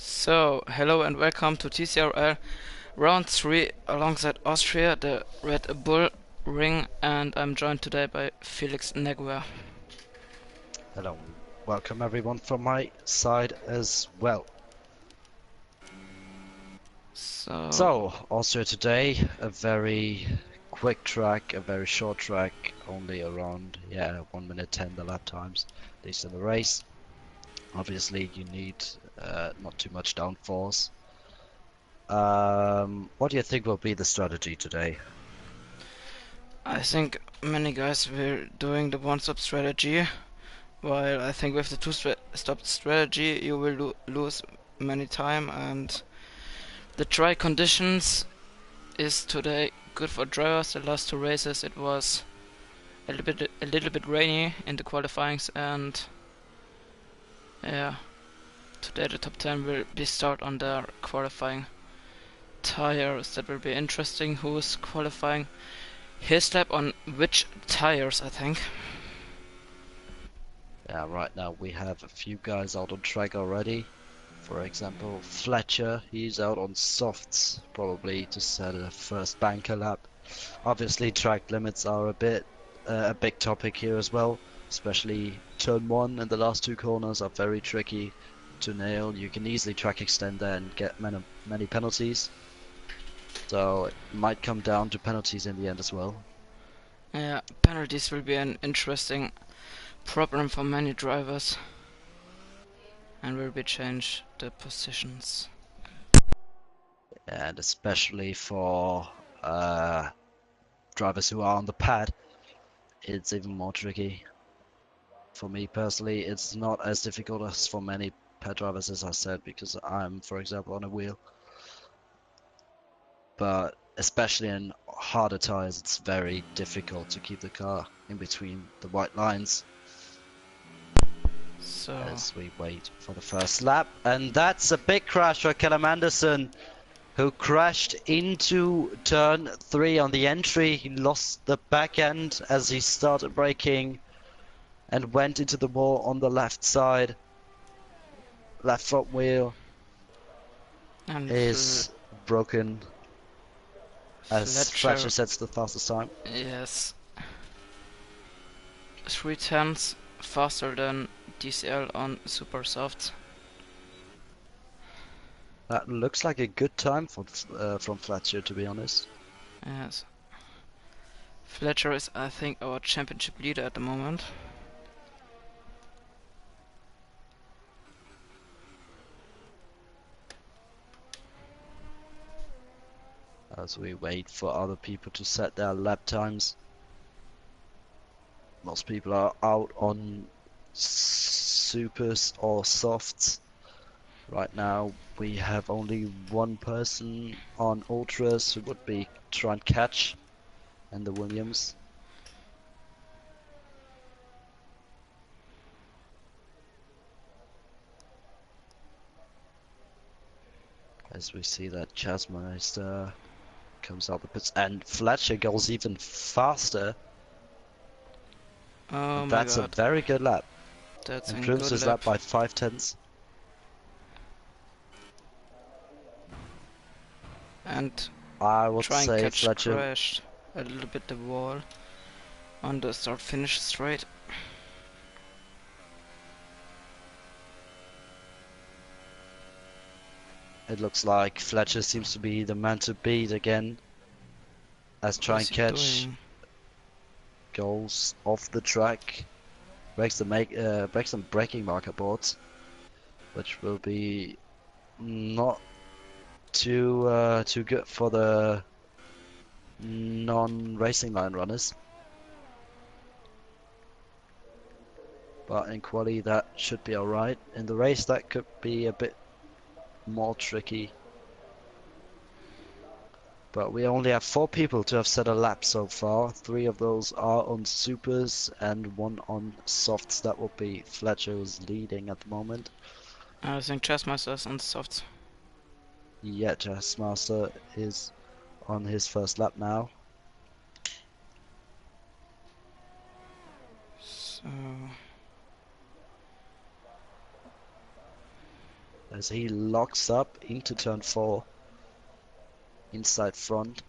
So, hello and welcome to TCRL Round 3 alongside Austria, the Red Bull Ring, and I'm joined today by Felix Neguer. Hello, welcome everyone from my side as well. So, So, also today, a very quick track, a very short track, only around, 1 minute 10 the lap times, at least in the race. Obviously, you need not too much downforce. What do you think will be the strategy today? I think many guys were doing the one-stop strategy, while I think with the two-stop strategy you will lose many time, and the dry conditions is today good for drivers. The last two races it was a little bit rainy in the qualifyings, and yeah, today the top 10 will be start on their qualifying tires. That will be interesting. Who's qualifying his lap on which tires, I think. Yeah, right now we have a few guys out on track already. For example, Fletcher, he's out on softs, probably to set a first banker lap. Obviously, track limits are a big topic here as well, especially turn one and the last two corners are very tricky to nail. You can easily track extend there and get many penalties. So it might come down to penalties in the end as well. Yeah, penalties will be an interesting problem for many drivers and will be change the positions. And especially for drivers who are on the pad, it's even more tricky. For me personally, it's not as difficult as for many pad drivers, as I said, because I'm, for example, on a wheel. But especially in harder tires, it's very difficult to keep the car in between the white lines So, as we wait for the first lap. And that's a big crash for Callum Anderson, who crashed into turn 3 on the entry. He lost the back end as he started braking and went into the wall on the left side. Left front wheel and is broken as Fletcher Fletcher, sets the fastest time. yes, 3 tenths faster than DCL on super soft. That looks like a good time from Fletcher, to be honest. Yes, Fletcher is, I think, our championship leader at the moment. As we wait for other people to set their lap times. Most people are out on supers or softs. Right now we have only one person on ultras who would be try and catch, and the Williams. As we see that Chasmeister comes out the pits, and Fletcher goes even faster. Oh my That's a god, very good lap. that's a Improves good his lap. lap by 5 tenths. And I would try and say catch Fletcher. crashed a little bit the wall on the start finish straight. It looks like Fletcher seems to be the man to beat again, as What try is and he catch doing? goals off the track. Breaks some braking marker boards, which will be not too good for the non-racing line runners. But in quali that should be alright. In the race that could be a bit more tricky. But we only have 4 people to have set a lap so far. 3 of those are on supers and 1 on softs. That will be Fletcher, who's leading at the moment. I think Chessmaster's on soft. Yeah, Master is on his first lap now. So as he locks up into turn 4, inside front.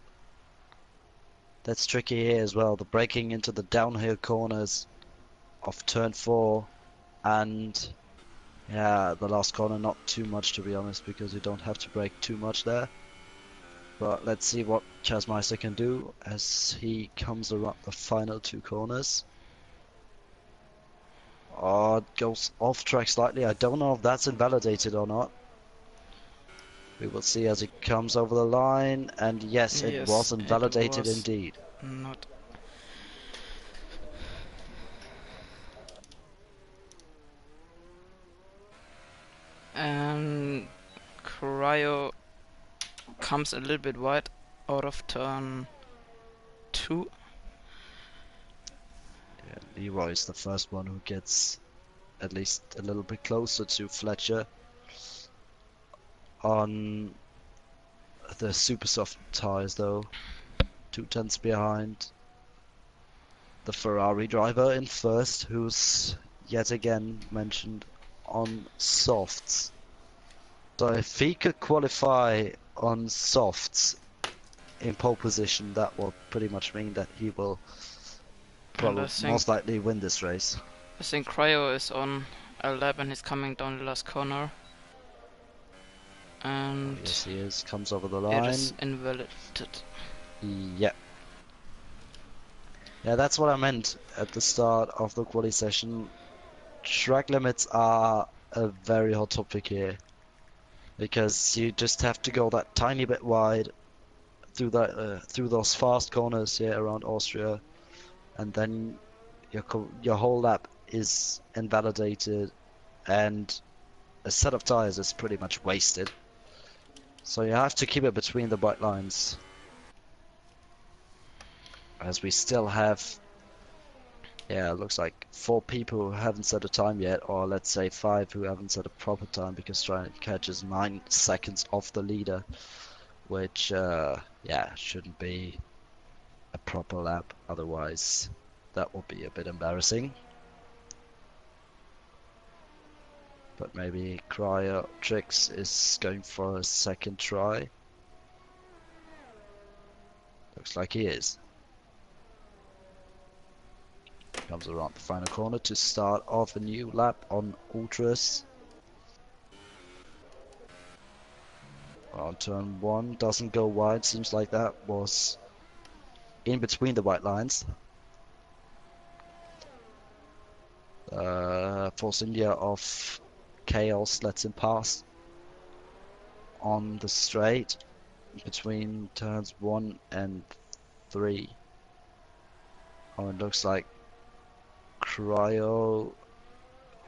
That's tricky here as well, the braking into the downhill corners of turn 4, and yeah, the last corner not too much to be honest, because you don't have to brake too much there. But let's see what Chasmeister can do as he comes around the final 2 corners. Oh, it goes off track slightly. I don't know if that's invalidated or not. We will see as it comes over the line, and yes, it was Yes, it invalidated was indeed. not. And Cryo comes a little bit wide out of turn 2. Yeah, Leroy's the first one who gets at least a little bit closer to Fletcher on the super soft tires though. 2 tenths behind the Ferrari driver in first, who's yet again mentioned on softs. So if he could qualify on softs in pole position, that will pretty much mean that he will And probably most likely win this race. I think Cryo is on a lap and he's coming down the last corner. Oh, And yes, he is. Comes over the it is line. invalidated. Yeah. Yeah, that's what I meant at the start of the quali session. Track limits are a very hot topic here because you just have to go that tiny bit wide through those fast corners here around Austria, and then your whole lap is invalidated, and a set of tires is pretty much wasted. So you have to keep it between the white lines, as we still have, yeah, it looks like 4 people who haven't set a time yet, or let's say 5 who haven't set a proper time, because trying to catch is 9 seconds off the leader, which, yeah, shouldn't be a proper lap, otherwise that will be a bit embarrassing. But maybe Cryotrix is going for a second try. Looks like he is. Comes around the final corner to start off a new lap on Ultras. On turn 1, doesn't go wide, seems like that was in between the white lines. Force India of Chaos lets him pass on the straight between turns 1 and 3. Oh, it looks like Cryo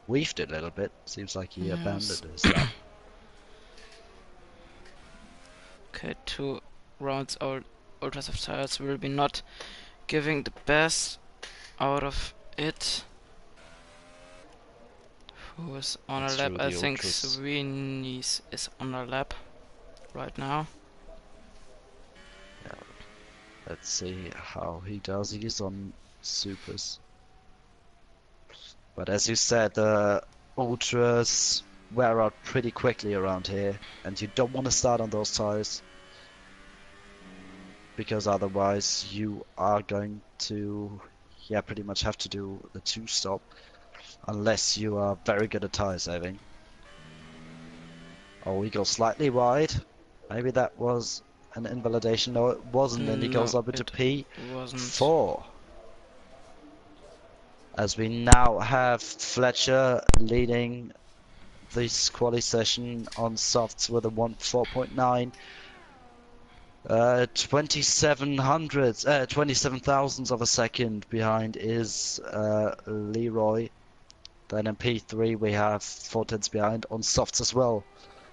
weaved it a little bit. Seems like he Yes. abandoned his lap. Okay, 2 rounds out. Ultras of tires will be not giving the best out of it. Who is on a That's lap? true, I the think Ultras. Sweeney's is on a lap right now. Yeah, let's see how he does. He's on supers. But as you said, the Ultras wear out pretty quickly around here, and you don't want to start on those tires, because otherwise you are going to, yeah, pretty much have to do the 2-stop, unless you are very good at tire saving. Oh, he goes slightly wide. Maybe that was an invalidation. No, it wasn't, and he goes No, up into it wasn't. P4. As we now have Fletcher leading this quali session on softs with a 1.4.9. 27 thousandths of a second behind is Leroy. Then in P3 we have 4 tenths behind on softs as well,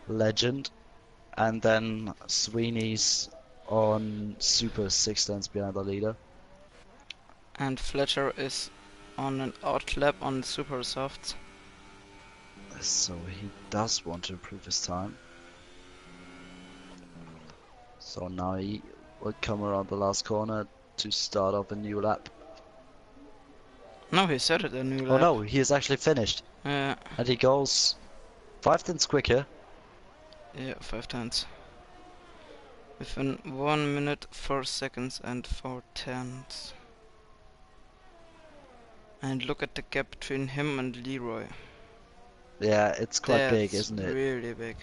Legend. And then Sweeney's on super 6 tenths behind the leader. And Fletcher is on an out lap on super soft. So he does want to improve his time. So now he will come around the last corner to start off a new lap. No, he started a new Oh lap. no, he is actually finished. And he goes 5 tenths quicker. Yeah, 5 tenths. Within 1 minute, 4 seconds, and 4 tenths. And look at the gap between him and Leroy. Yeah, it's quite big, That's isn't it? really big.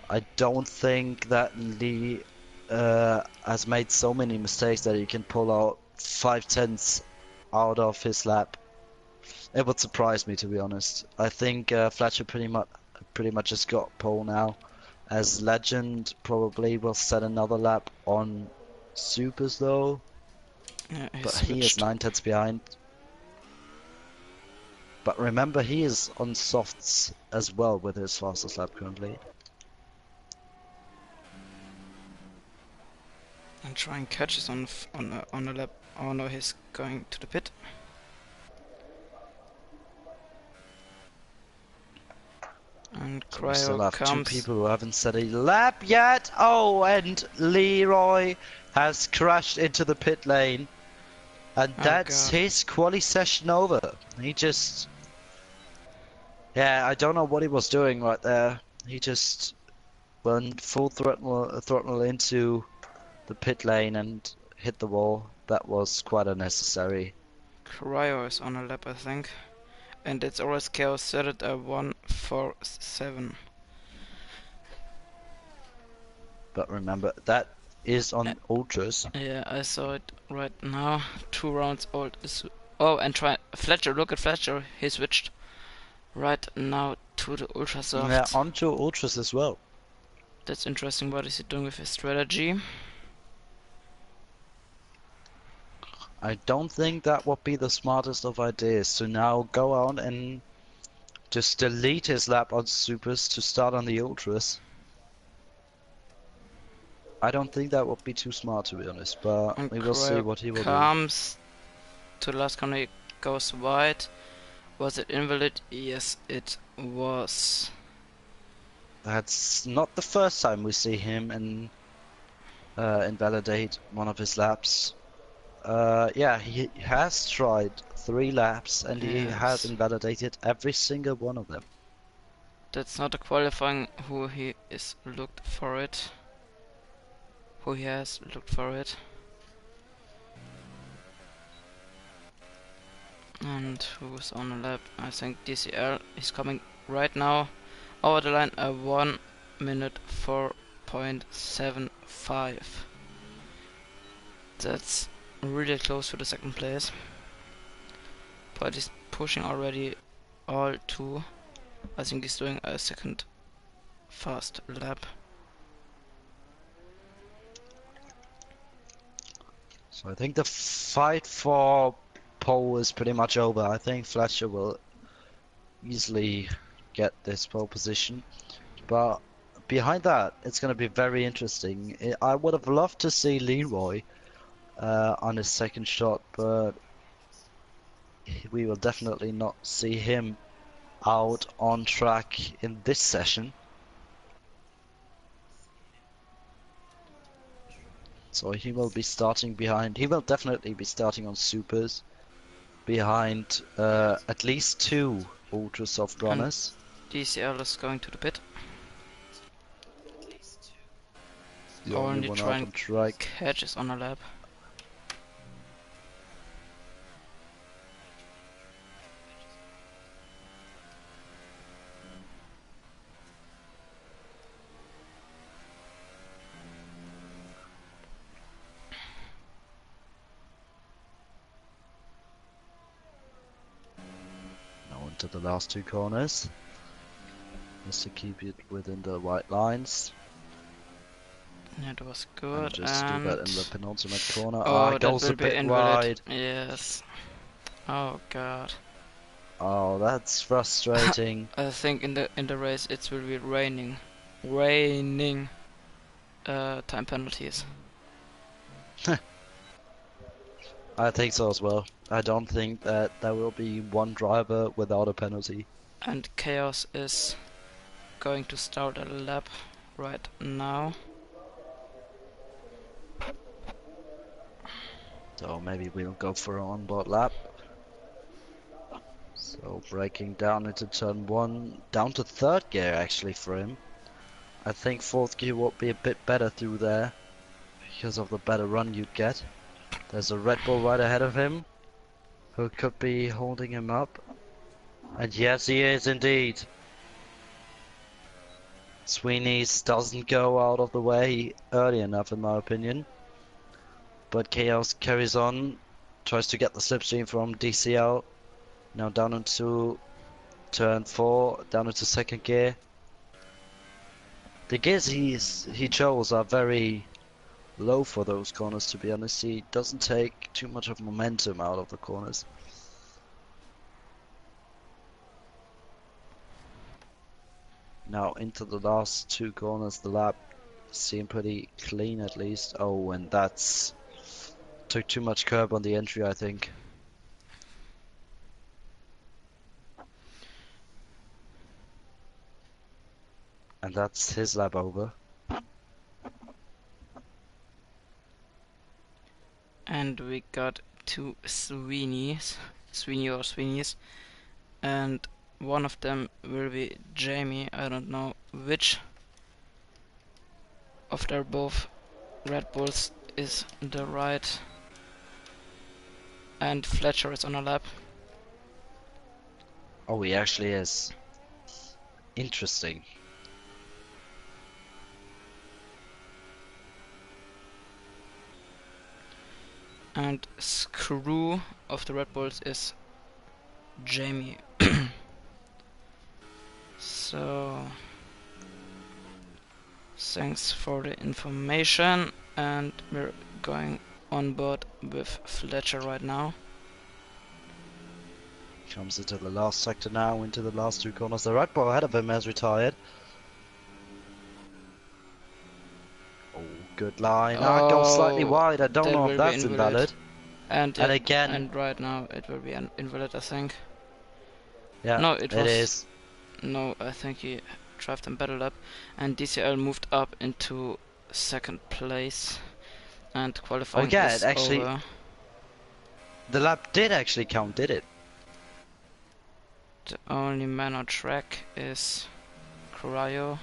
I don't think that Lee has made so many mistakes that he can pull out 5 tenths out of his lap. It would surprise me, to be honest. I think Fletcher pretty much just got pole now, as Legend probably will set another lap on Supers though, Yeah, he but he is switched. 9 tenths behind. But remember, he is on softs as well with his fastest lap currently. And trying catches on a lap. Oh no, he's going to the pit. And So we still Cryo have two comes. people who haven't set a lap yet. Oh, and Leroy has crashed into the pit lane. And Oh that's god. his quali session over. He just... Yeah, I don't know what he was doing right there. He just went full throttle into the pit lane and hit the wall. That was quite unnecessary. Cryo is on a lap, I think. And it's always Chaos set it a 147. But remember, that is Uh, on ultras. yeah, I saw it right now. 2 rounds old is. Oh, and try Fletcher. Look at Fletcher. He switched right now to the ultra Yeah, soft. onto ultras as well. That's interesting. What is he doing with his strategy? I don't think that would be the smartest of ideas to now go out and just delete his lap on supers to start on the ultras. I don't think that would be too smart, to be honest, but And we will see Cryo what he will do. comes to the last corner. He goes wide. Was it invalid? Yes, it was. That's not the first time we see him invalidate one of his laps. Yeah, he has tried 3 laps and he has Yes. invalidated every single one of them. That's not a qualifying who he is looked for it. Who he has looked for it. And who's on the lap? I think TCRL is coming right now over the line. A 1 minute 4.75. That's really close to the second place. But he's pushing already all two. I think he's doing a second fast lap. So I think the fight for pole is pretty much over. I think Fletcher will easily get this pole position. But behind that, it's going to be very interesting. I would have loved to see Leroy on his second shot, but we will definitely not see him out on track in this session. So he will be starting behind. He will definitely be starting on supers behind at least 2 ultra soft And runners. TCRL is going to the pit. The only Only one out trying on track. catches on a lap. Now into the last 2 corners. Just to keep it within the white lines. That was And good. just do that And in the penultimate corner. Ah, oh, it that goes a will be bit invalid. wide. Yes. Oh god. Oh, that's frustrating. I think in the race it will be raining time penalties. I think so as well. I don't think that there will be one driver without a penalty. And Chaos is going to start a lap right now. So maybe we'll go for an onboard lap. So braking down into turn one, down to third gear actually for him. I think fourth gear will be a bit better through there because of the better run you'd get. There's a Red Bull right ahead of him who could be holding him up. And yes, he is indeed. Sweeney's doesn't go out of the way early enough in my opinion. But Chaos carries on, tries to get the slipstream from DCL. Now down into turn 4, down into second gear. The gears he chose are very low for those corners, to be honest. He doesn't take too much of momentum out of the corners. Now into the last two corners, the lap seem pretty clean at least. Oh, and that's took too much curb on the entry, I think. And that's his lap over. And we got two Sweeneys, and one of them will be Jamie. I don't know which of their both Red Bulls is the right. And Fletcher is on a lap. Oh, he actually is. Interesting. And Screw of the Red Bulls is Jamie. So thanks for the information, and we're going on board with Fletcher right now. Comes into the last sector now, into the last two corners. The Red Bull ahead of him has retired. Oh, good line. Ah, goes slightly Oh, wide. I don't that know if will be that's invalid. invalid. And And yep, again, and right now it will be an invalid, I think. yeah, No, it it was. is. No, I think he drove them better lap. And DCL moved up into second place. And Oh qualifying yeah, it is actually, over. the lap did actually count, did it? The only man on track is Cryo.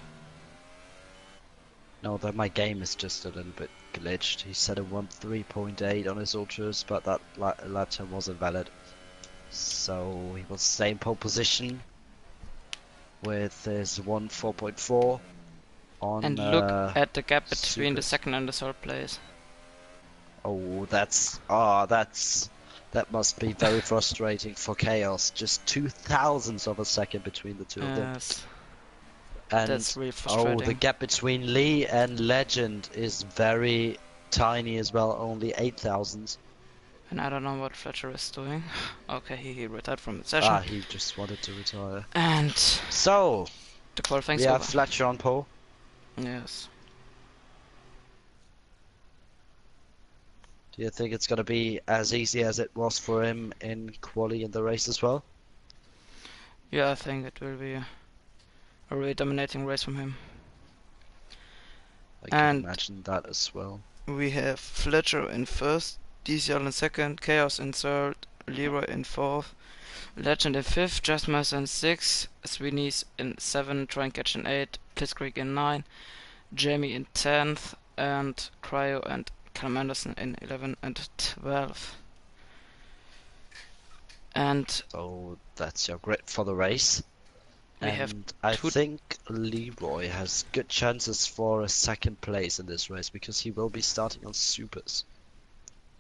No, that my game is just a little bit glitched. He said a 1.3.8 on his ultras, but that lap time wasn't valid. So he will stay in pole position with his 1.4.4 on And look at the gap between the supers. second and the third place. Oh, that must be very frustrating for Chaos. Just 0.02 of a second between the two of them. Yes, And that's really oh, the frustrating. gap between Lee and Legend is very tiny as well, only 8,000. And I don't know what Fletcher is doing. Okay, he retired from the Ah, session. he just wanted to retire. And So, the qualifying's we have over. Fletcher on pole. Yes. Do you think it's going to be as easy as it was for him in quali in the race as well? Yeah, I think it will be a really dominating race from him. I can And imagine that as well. we have Fletcher in first, DCL in second, Chaos in third, Leroy in fourth, Legend in fifth, Jasmus in sixth, Sweeney's in seven, Try Catch in eight, Blitzkrieg in nine, Jamie in 10th, and Cryo and Callum Anderson in 11 and 12. And So that's your grid for the race. we have And I two. think Leroy has good chances for a second place in this race because he will be starting on supers.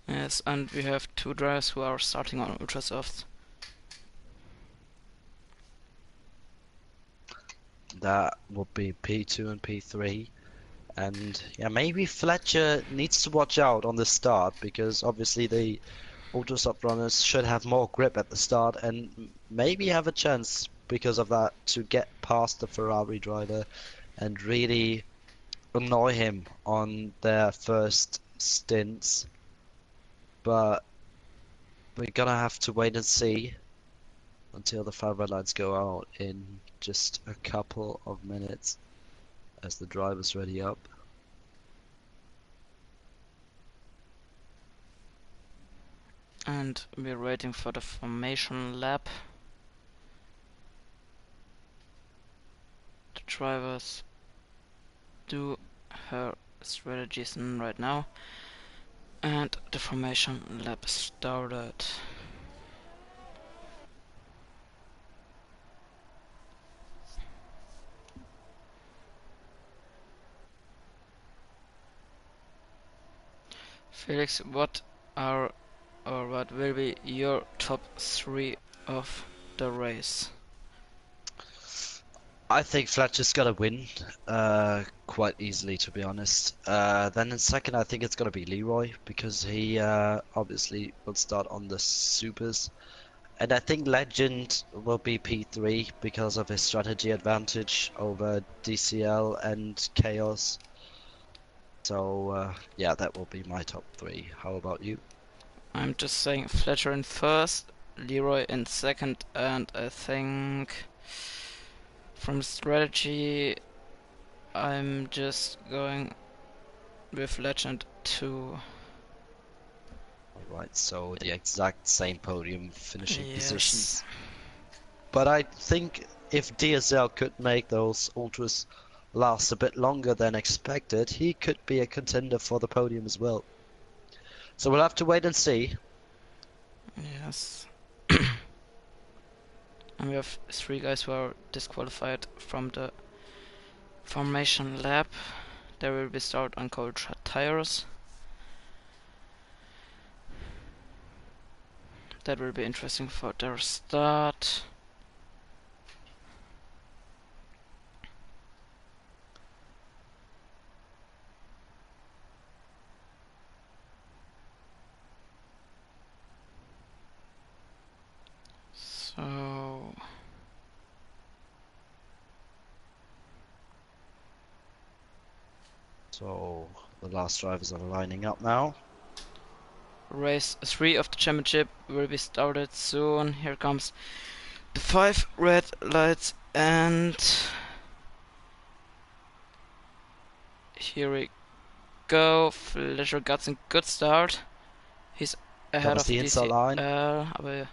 Yes, and we have two drivers who are starting on ultra softs. That would be P2 and P3. And yeah, maybe Fletcher needs to watch out on the start because obviously the Ultra Soft runners should have more grip at the start and maybe have a chance because of that to get past the Ferrari driver and really annoy him on their first stints. But we're gonna have to wait and see until the 5 red lights go out in just a couple of minutes as the driver's ready up. And we're waiting for the formation lap. drivers do her strategies right now. And the formation lap started. Felix, what are or what will be your top 3 of the race? I think Fletcher's gonna win quite easily, to be honest. Then in second, I think it's gonna be Leroy because he obviously will start on the supers. And I think Legend will be P3 because of his strategy advantage over DCL and Chaos. So yeah, that will be my top 3. How about you? I'm just saying Fletcher in first, Leroy in second, and I think from strategy I'm just going with Legend 2. Alright, so the exact same podium finishing Yes. positions. But I think if DSL could make those ultras last a bit longer than expected, he could be a contender for the podium as well. So we'll have to wait and see. Yes. And we have 3 guys who are disqualified from the formation lap. They will be start on cold tires. That will be interesting for their start. So So the last drivers are lining up now. race 3 of the championship will be started soon. Here comes the 5 red lights and here we go. Fletcher got a good start. He's That ahead was of the inside line. DCL,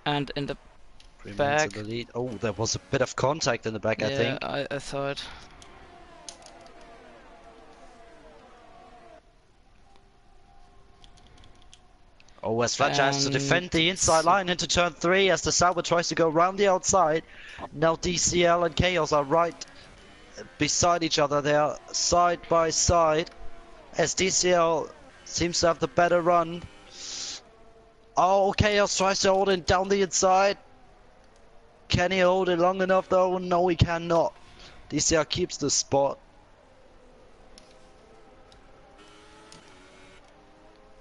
and in the Remains in back. the lead. Oh, there was a bit of contact in the back, I Yeah, think. I thought. Oh, as Fletcher has to And defend the inside line into turn 3 as the Sauber tries to go round the outside. Now DCL and Chaos are right beside each other. They are side by side as DCL seems to have the better run. Oh, Chaos tries to hold it down the inside. Can he hold it long enough though? No, he cannot. DCL keeps the spot.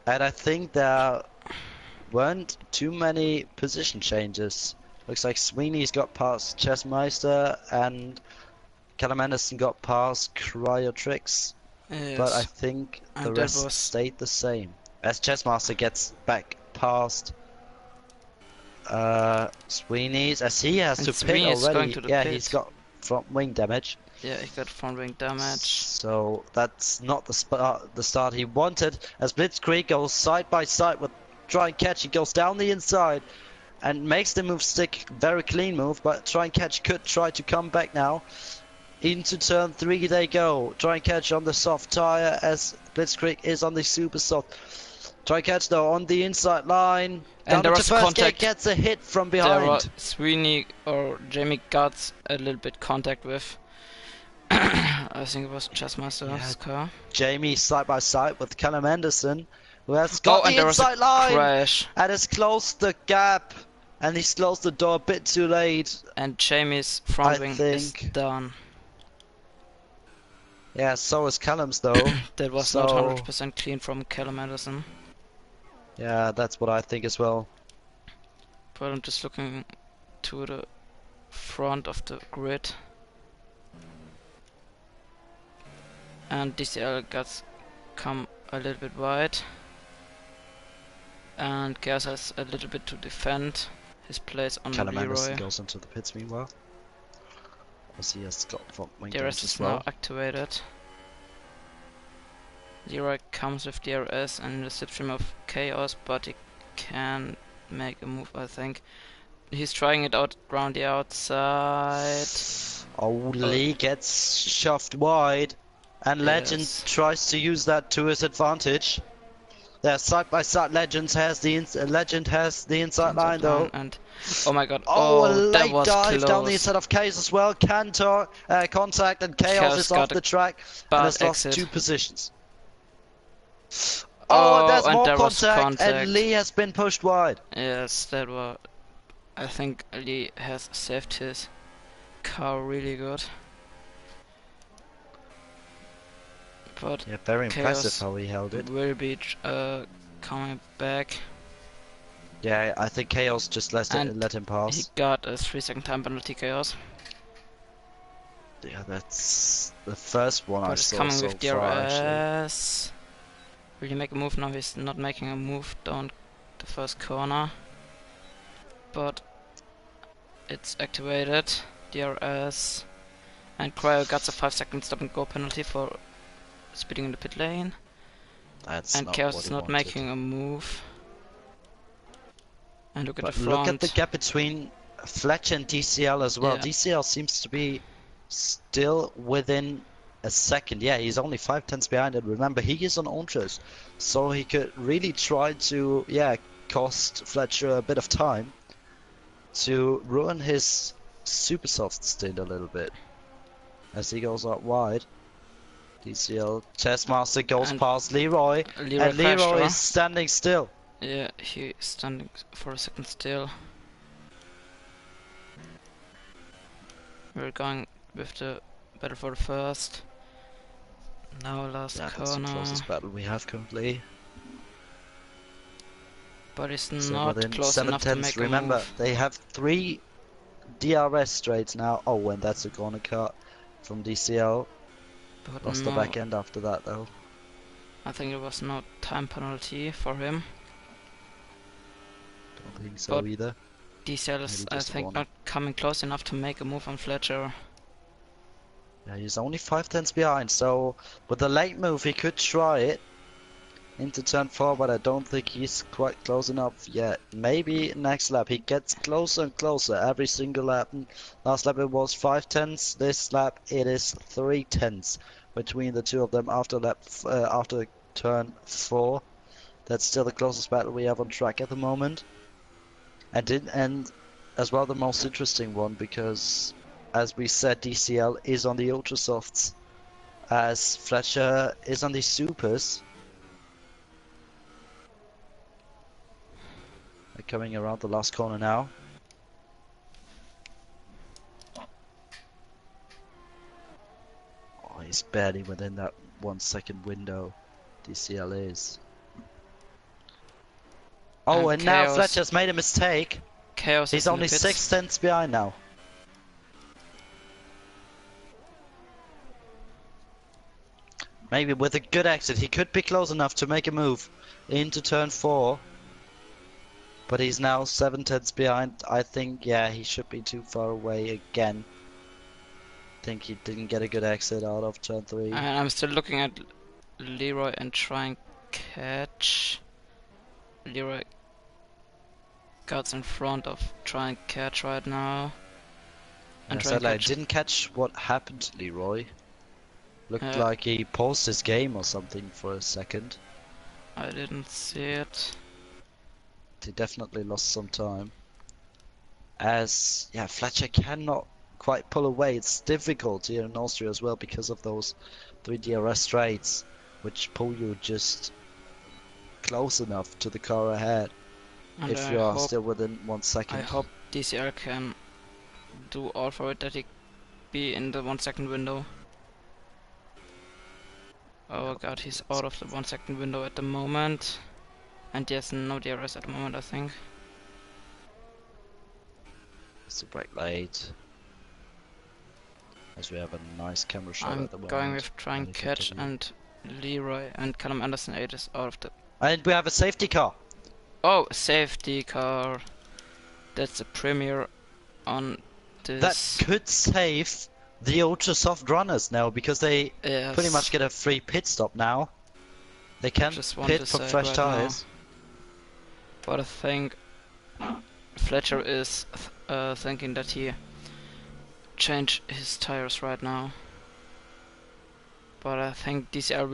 And I think there weren't too many position changes. Looks like Sweeney's got past Chessmeister and Callum Anderson got past Cryotrix. But I yes, think the and that rest was stayed the same. As Chessmaster gets back past Sweeney's, as he has and to pit Sweeney is going already. to the Yeah, he's pit. got front wing damage. Yeah, he got front wing damage. So that's not the start he wanted. As Blitzkrieg goes side by side with try and catch, he goes down the inside and makes the move stick. Very clean move, but try and catch could try to come back now. Into turn 3 they go. Try and catch on the soft tire as Blitzkrieg is on the super soft. Try and catch though on the inside line. And Down there into was first gate, contact. gets a hit from There was behind. Sweeney or Jamie got a little bit contact with. I think it was Yeah, Chessmaster's car. Jamie side by side with Callum Anderson, who has Oh, got and the there was a inside line crash. and has closed the gap. And he's closed the door a bit too late, And Jamie's I front wing is think. done. Yeah, so is Callum's though. That was not So 100% clean from Callum Anderson. yeah, that's what I think as well. But I'm just looking to the front of the grid. And DCL got come a little bit wide. And Chaos has a little bit to defend his place on Callum Anderson Leroy. goes into the pits meanwhile, as he has got front wing DRS damage is as now well. activated. Leroy comes with DRS and the slipstream of Chaos, but he can make a move, I think. He's trying it out around the outside. Oh, Lee gets shoved wide, and Legend yes, tries to use that to his advantage. Their side by side. Legend has the the inside line inside line though. and oh my god, Oh, a oh that late was dive down the close. inside of Case as well. Cantor, contact, and Chaos Chaos is off got a the track and bad has lost exit. 2 positions. Oh, and Oh, there's and more there was contact, and contact. Lee has been pushed wide. Yes, that was. I think Lee has saved his car really good, but Yeah, very impressive Chaos how he held it. will be coming back, Yeah, I think Chaos just and let him he pass. got a 3 second time penalty. Chaos, Yeah, that's the first one I but he's saw coming so with far, actually. DRS. Will he make a move? No, he's not making a move down the first corner, but it's activated. DRS, and Cryo got a 5 second stop and go penalty for speeding in the pit lane. That's And not Chaos what is he not wanted. making a move. And look at the But look at the front. gap between Fletcher and DCL as well. Yeah, DCL seems to be still within a second. Yeah, he's only 5 tenths behind. And remember, he is on ultras, so he could really try to, yeah, cost Fletcher a bit of time to ruin his super soft stint a little bit as he goes out wide. DCL Chessmaster goes and past Leroy, Leroy and crashed, Leroy or? is standing still. Yeah, he's standing for a second still. We're going with the battle for the first. Now last Yeah, that's the corner. closest battle we have currently. But it's So not within close seven enough to tenths. make a Remember, move. they have 3 DRS straights now. Oh, and that's a corner cut from DCL. But Lost the no, back end after that, though. I think there was no time penalty for him. Don't think so But either. DCL is, Maybe I just think, one. not coming close enough to make a move on Fletcher. Yeah, he's only 5 tenths behind, so with the late move, he could try it into turn 4, but I don't think he's quite close enough yet. Maybe next lap he gets closer and closer every single lap. Last lap it was 5 tenths. This lap it is 3 tenths between the two of them after turn 4. That's still the closest battle we have on track at the moment. And as well the most interesting one because, as we said, DCL is on the ultra softs, as Fletcher is on the supers. They're coming around the last corner now. Oh, he's barely within that 1 second window. DCL is. Oh, And and now Chaos, Fletcher's made a mistake. Chaos He's is in the only pits. 6 tenths behind now. Maybe with a good exit, he could be close enough to make a move into turn 4. But he's now 7 tenths behind. I think, yeah, he should be too far away again. I think he didn't get a good exit out of turn 3. And I'm still looking at Leroy and trying catch. Leroy got in front of trying catch right now. And Yeah, trying sadly, I catch. didn't catch what happened to Leroy. Looked Uh, like he paused his game or something for a second. I didn't see it. He definitely lost some time. As, yeah, Fletcher cannot quite pull away. It's difficult here in Austria as well because of those 3 DRS straights, which pull you just close enough to the car ahead And if you are still within 1 I second. hope DCR can do all for it that he be in the 1 second window. Oh god, he's out of the 1 second window at the moment. And yes, no DRS at the moment, I think. It's a break late. As we have a nice camera shot I'm at the moment. going with trying catch Helicopter and Leroy and Callum Anderson 8 is out of the... And we have a safety car. Oh, safety car. That's a premiere on That this. could save the ultra soft runners now because they Yes. pretty much get a free pit stop now. They can Just want pit to for say it fresh right tires. But I think Fletcher is thinking that he change his tires right now. But I think DCR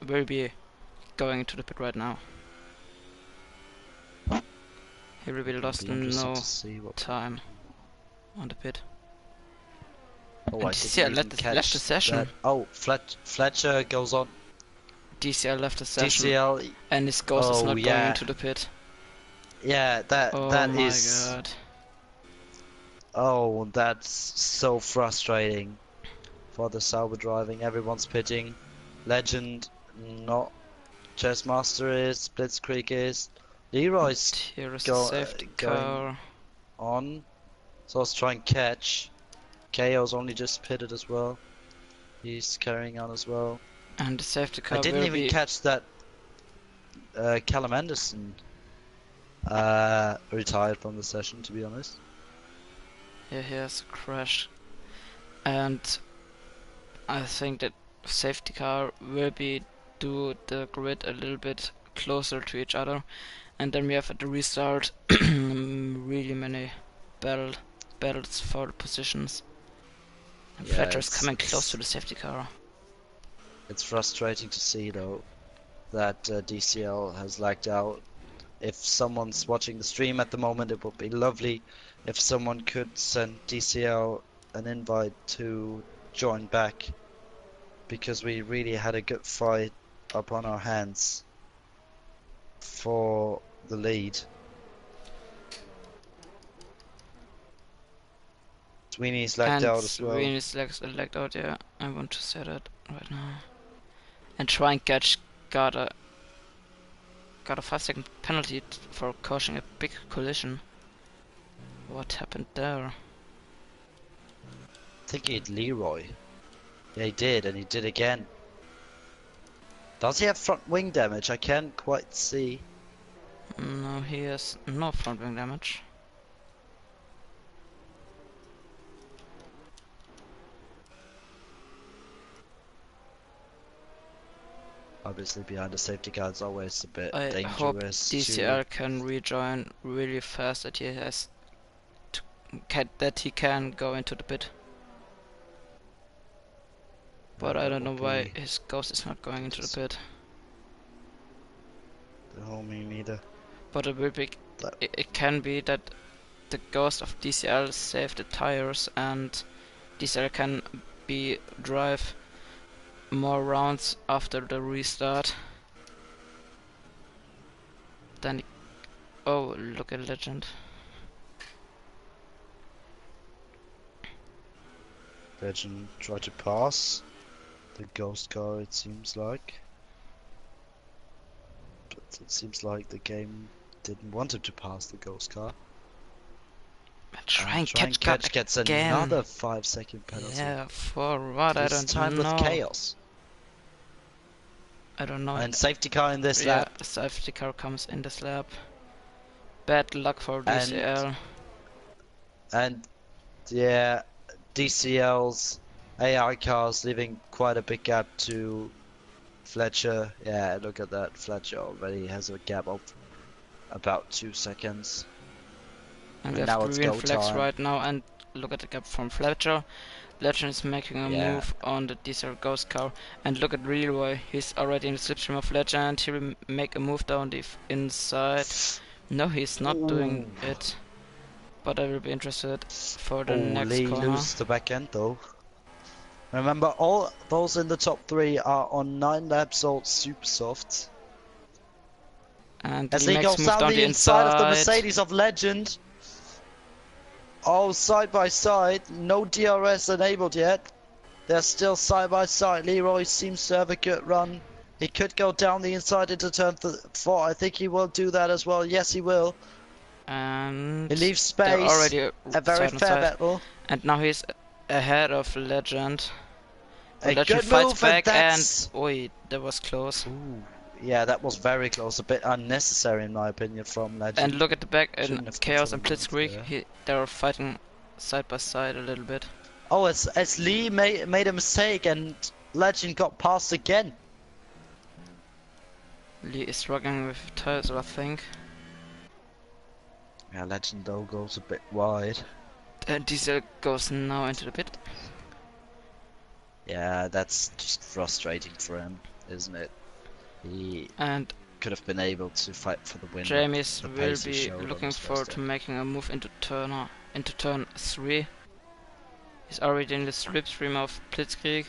will be going into the pit right now. He will be It'll lost be interesting no to see what. time on the pit. Oh, And I didn't DCR even left the catch session. that. Oh, Fletcher goes on. DCR left the session, DCL. and his ghost is Oh not going yeah, into the pit. yeah. Oh That my is. god. Oh, that's so frustrating for the Sauber driving. Everyone's pitting. Legend, not. Chessmaster is. Blitzkrieg is. Leroy's Here is the safety going car. on. So let's try and catch. KO's only just pitted as well. He's carrying on as well. And the safety I car didn't will even be... catch that Callum Anderson retired from the session, to be honest. Yeah, he has a crash. And I think that safety car will be do the grid a little bit closer to each other. And then we have at the restart really many battles for the positions. And Yeah, Fletcher is coming close to the safety car. it's frustrating to see though that DCL has lagged out. If someone's watching the stream at the moment, it would be lovely if someone could send DCL an invite to join back, because we really had a good fight up on our hands for the lead. Sweeney's lagged And out as well. Sweeney's lagged out, yeah. I want to say that right now. And try and catch got a 5-second penalty for causing a big collision. What happened there? I think he hit Leroy. Yeah, he did, and he did again. Does he have front wing damage? I can't quite see. No, he has no front wing damage. Obviously, behind the safety car is always a bit I hope dangerous DCR can rejoin really fast, that that he can go into the pit. But I don't know why his ghost is not going into the pit. No, me neither. But it can be that the ghost of DCL saved the tires and DCL can drive more rounds after the restart. Then oh, look at Legend. Legend tried to pass the ghost car, it seems like. But it seems like the game didn't want him to pass the ghost car. Try and catch gets again. another 5-second penalty. Yeah, for what? I don't time know. with chaos. I don't know. And safety car in this lap. Yeah, safety car comes in this lap. Bad luck for DCL. And yeah, DCL's AI cars leaving quite a big gap to Fletcher. Yeah, look at that. Fletcher already has a gap of about 2 seconds. And we now have it's green go flags time. right now, and look at the gap from Fletcher. Legend is making a move on the DCL Ghost car, and look at Leroy. He's already in the slipstream of Legend. He will make a move down the inside. No, he's not doing it. But I will be interested for the next Lee corner. loses the back end though. Remember, all those in the top 3 are on 9 laps old super softs. And as Lee he goes down the inside of the inside. Mercedes of Legend. Oh, side by side, no DRS enabled yet. They're still side by side. Leroy seems to have a good run. He could go down the inside into turn 4. I think he will do that as well. Yes, he will. And he leaves space. Already a very fair battle. And now he's ahead of Legend. But a Legend good fights move, back and oi, that was close. Ooh. Yeah, that was very close. A bit unnecessary in my opinion from Legend. And look at the back in Chaos and Blitzkrieg. They're fighting side by side a little bit. Oh, as Lee made a mistake and Legend got past again. Lee is struggling with tires, I think. Yeah, Legend though goes a bit wide. Diesel goes now into the pit. Yeah, that's just frustrating for him, isn't it? He And could have been able to fight for the win with James the will pace he be showed on looking his first forward to stint. making a move into turn 3. He's already in the slipstream of Blitzkrieg,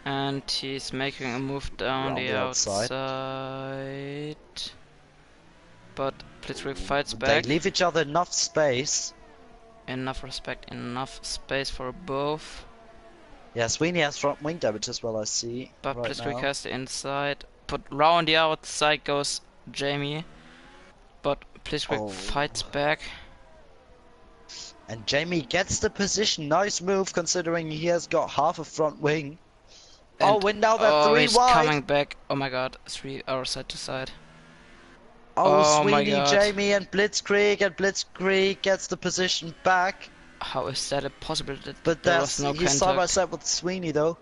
and he's making a move down Around the the outside. outside. But Blitzkrieg Ooh, fights they back. leave each other enough space. Enough respect, enough space for both. Yeah, Sweeney has front wing damage as well, I see But right Blitzkrieg now. has the inside. But round the outside goes Jamie. But Blitzkrieg fights Oh. back. And Jamie gets the position. Nice move considering he has got half a front wing. And Oh, and now they're oh, three he's wide. coming back. Oh my god, 3 hours side to side. Oh, Oh my Sweeney, god. Jamie, and Blitzkrieg gets the position back. How is that possible that But there was that's no he's side by contact? side with Sweeney though.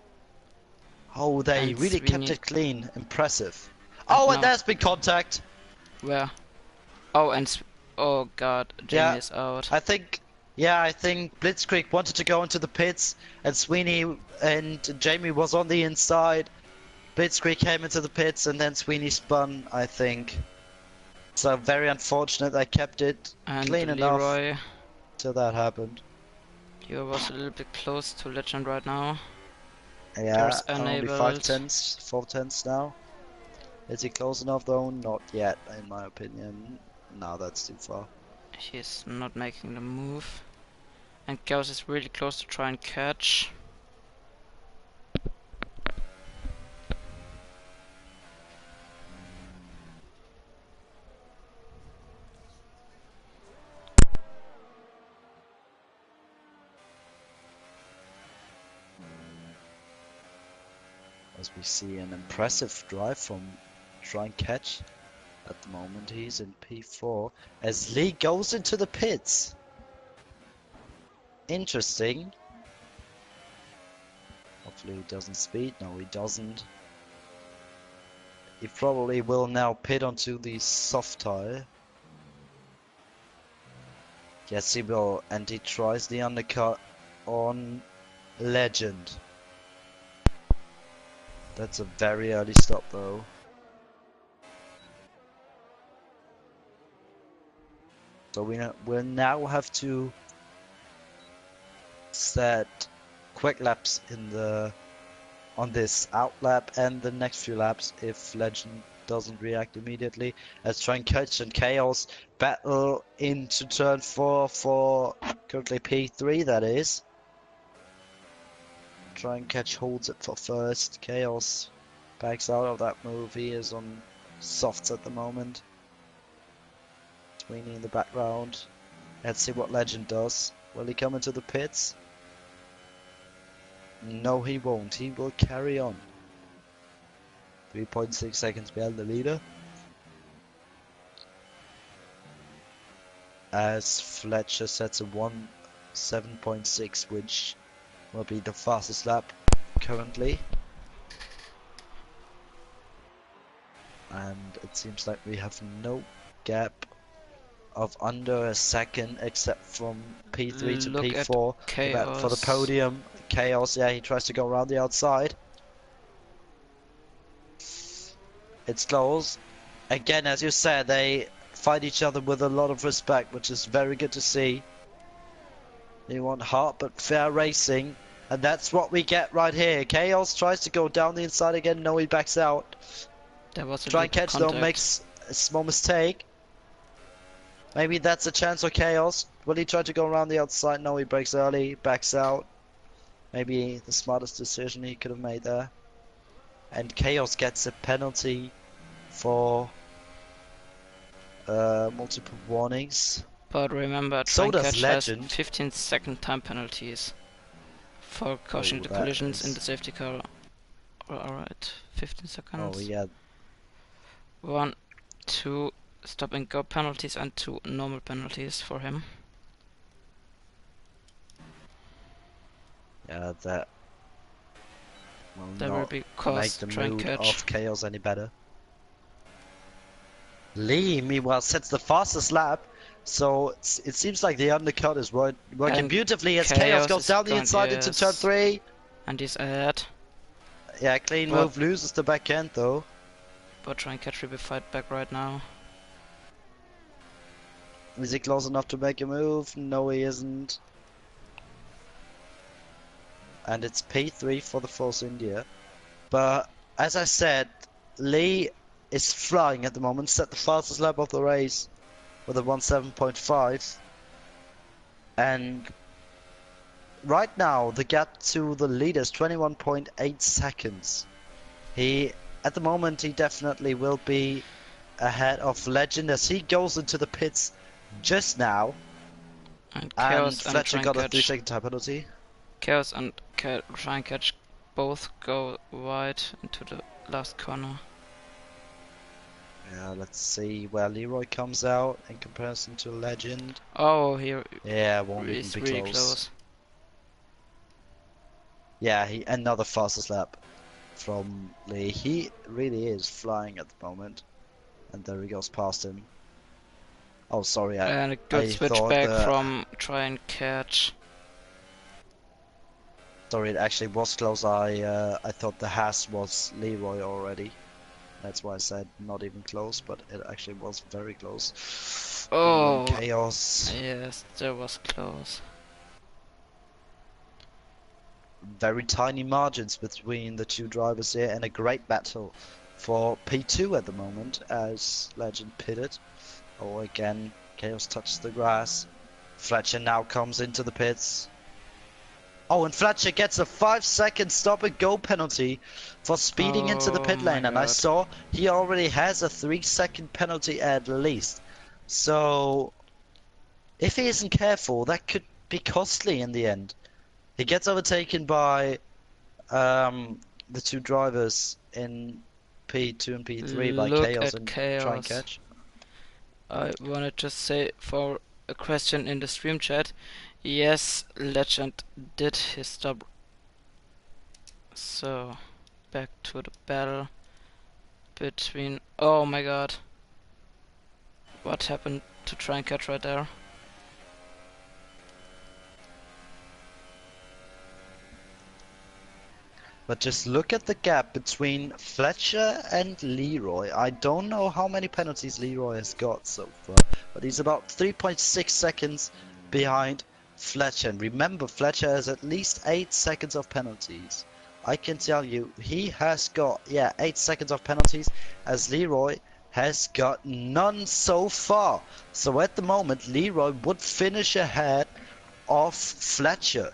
Oh, they And really kept Sweeney. it clean. Impressive. And Oh, and now. there's been contact. Where? Oh, and. Oh god, Jamie Yeah, is out. I think Blitzkrieg wanted to go into the pits, and Sweeney and Jamie was on the inside. Blitzkrieg came into the pits, and then Sweeney spun, I think. So very unfortunate. I kept it And clean enough Leroy. till that happened. You was a little bit close to Legend right now. Yeah, There's only 5 enabled. tenths, 4 tenths now. Is he close enough though? Not yet, in my opinion. No, that's too far. He's not making the move. And Gauss is really close to try and catch. As we see an impressive drive from try and catch. At the moment he's in P4 as Lee goes into the pits. Interesting. Hopefully he doesn't speed. No, he doesn't. He probably will now pit onto the soft tire. Yes, he will, and he tries the undercut on Legend. That's a very early stop though. So we'll now have to set quick laps in the on this out lap and the next few laps if Legend doesn't react immediately. Let's try and catch and Chaos battle into turn 4 for currently P3 that is. Try and catch holds it for first. Chaos backs out of that move. He is on softs at the moment. Sweeney in the background. Let's see what Legend does. Will he come into the pits? No, he won't. He will carry on. 3.6 seconds behind the leader. As Fletcher sets a 1:7.6, which will be the fastest lap currently. And it seems like we have no gap of under a second except from P3 to Look at P4 for the Chaos. podium. Chaos, yeah, he tries to go around the outside. It's close. Again, as you said, they fight each other with a lot of respect, which is very good to see. They want hard but fair racing, and that's what we get right here. Chaos tries to go down the inside again. No, he backs out. There was a Try little and catch though, contact. makes a small mistake. Maybe that's a chance for Chaos. Will he try to go around the outside? No, he breaks early, backs out. Maybe the smartest decision he could have made there. And Chaos gets a penalty for multiple warnings. But remember, So Train does Catch has Legend. 15-second time penalties for causing Oh, the that collisions in is. the safety car. Alright, 15 Oh, seconds. yeah. 1, 2 stop and go penalties and 2 normal penalties for him. Yeah, that will There will not be make cause the Train mood Catch. of Chaos any better. Lee, meanwhile, sets the fastest lap. So it seems like the undercut is working And beautifully as Chaos Chaos goes is down the going, inside into turn yes. 3. And he's ahead. Yeah, clean But move, loses the back end though. try and catch will be fight back right now. Is he close enough to make a move? No, he isn't. And it's P3 for the Force India. But as I said, Lee is flying at the moment, set the fastest lap of the race with a 1:7.5. And right now, the gap to the leader is 21.8 seconds. At the moment, he definitely will be ahead of Legend as he goes into the pits just now. And And Chaos and Fletcher try and got a catch. 3-second time penalty. Chaos and try and catch both go wide into the last corner. Yeah, let's see where Leroy comes out in comparison to Legend. Oh, here Yeah, won't even is be really close. close. Yeah, another fastest lap from Lee. He really is flying at the moment. And there he goes past him. Oh, sorry, And a good I switch thought back from try and catch. sorry, it actually was close. I thought the Haas was Leroy already. That's why I said not even close, but it actually was very close. Oh, and Oh, Chaos. yes, that was close. Very tiny margins between the two drivers here, and a great battle for P2 at the moment as Legend pitted. Oh, again, Chaos touches the grass. Fletcher now comes into the pits. Oh, and Fletcher gets a 5-second stop and go penalty for speeding into the Oh pit my lane. And I god. saw he already has a 3-second penalty at least. So, if he isn't careful, that could be costly in the end. He gets overtaken by the two drivers in P2 and P3 by Look Chaos at and Try and Chaos. Catch. I wanna just say for a question in the stream chat. Yes, Legend did his stop. So, back to the battle between. Oh my god. What happened to try and catch right there? But just look at the gap between Fletcher and Leroy. I don't know how many penalties Leroy has got so far, but he's about 3.6 seconds behind Fletcher. And remember, Fletcher has at least 8 seconds of penalties. I can tell you, he has got, yeah, 8 seconds of penalties, as Leroy has got none so far. So at the moment, Leroy would finish ahead of Fletcher.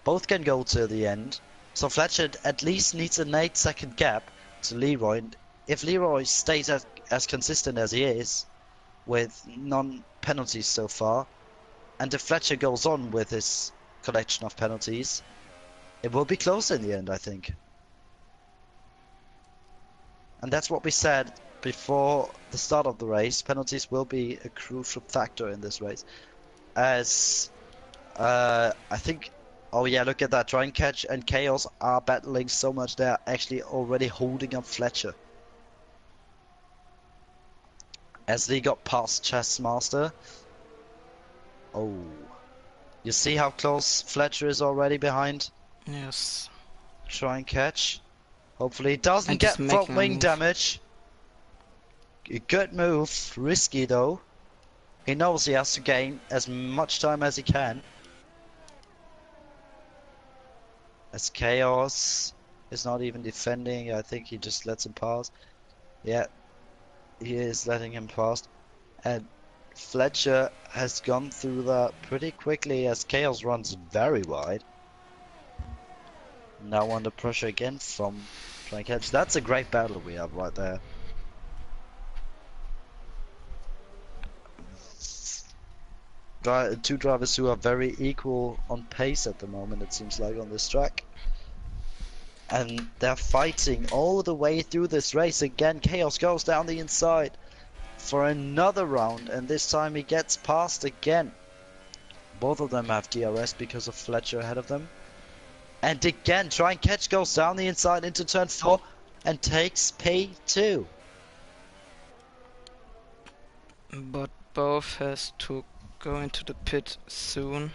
Both can go to the end. So Fletcher at least needs an 8-second gap to Leroy. If Leroy stays as consistent as he is, with non-penalties so far, and if Fletcher goes on with his collection of penalties, it will be close in the end, I think. And that's what we said before the start of the race. Penalties will be a crucial factor in this race. As I think, oh yeah, look at that. Try and Catch and Chaos are battling so much they're actually already holding up Fletcher. As they got past Chess Master. Oh. You see how close Fletcher is already behind? Yes. Try and Catch. Hopefully he doesn't And he's get front making a wing move. damage. A good move. Risky though. He knows he has to gain as much time as he can. As Chaos is not even defending, I think he just lets him pass. Yeah, he is letting him pass. And Fletcher has gone through that pretty quickly as Chaos runs very wide. Now under pressure again from Try and Catch. That's a great battle we have right there. Two drivers who are very equal on pace at the moment, it seems like, on this track. And they're fighting all the way through this race. Again, Chaos goes down the inside for another round, and this time he gets past again. Both of them have DRS because of Fletcher ahead of them. And again, Try and Catch goes down the inside into turn 4 and takes P2. but both has to go into the pit soon.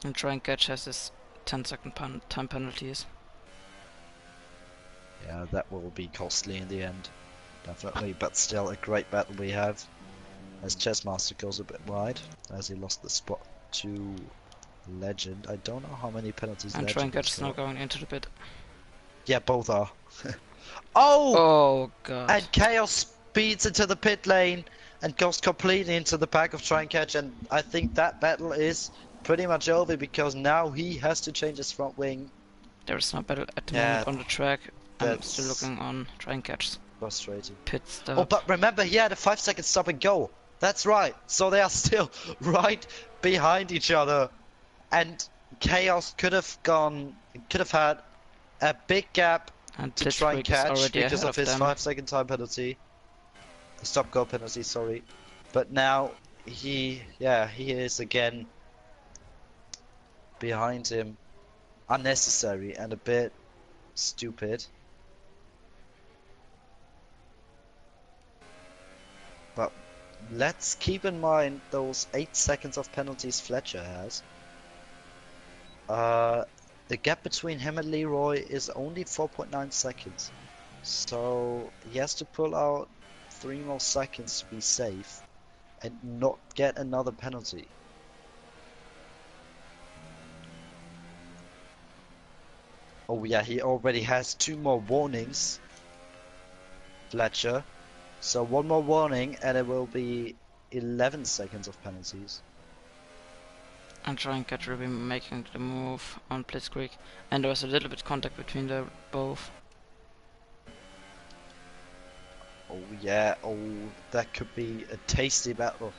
And try and catch has his 10-second time penalties. Yeah, that will be costly in the end, definitely. But still, a great battle we have. As Chessmaster goes a bit wide, as he lost the spot to Legend. I don't know how many penalties And try and Legend catch has is now got. going into the pit. Yeah, both are. Oh! Oh god. And Chaos speeds into the pit lane and goes completely into the back of Try and Catch, and I think that battle is pretty much over because now he has to change his front wing. There is no battle at the Yeah, moment on the track. I'm still that's looking on try and catch frustrating. pit Oh, stop. but remember, he had a 5-second stop and go. That's right. So they are still right behind each other. And Chaos could have had a big gap And to Try and Blitzkrieg is Catch already because ahead of of his them. 5-second time penalty. Stop go penalty, sorry. But now he is again behind him. Unnecessary and a bit stupid. But let's keep in mind those 8 seconds of penalties Fletcher has. The gap between him and Leroy is only 4.9 seconds. So he has to pull out 3 more seconds to be safe and not get another penalty. Oh yeah, he already has 2 more warnings, Fletcher. So 1 more warning and it will be 11 seconds of penalties. And try and catch will be making the move on Blitzkrieg. And there was a little bit contact between the both. Oh yeah, oh that could be a tasty battle